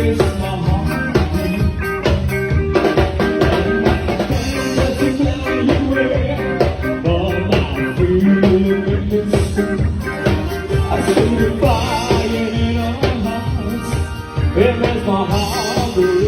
makes my heart beat. Just to tell you where all my feelings is. I see the fire in our hearts. It makes my heart beat.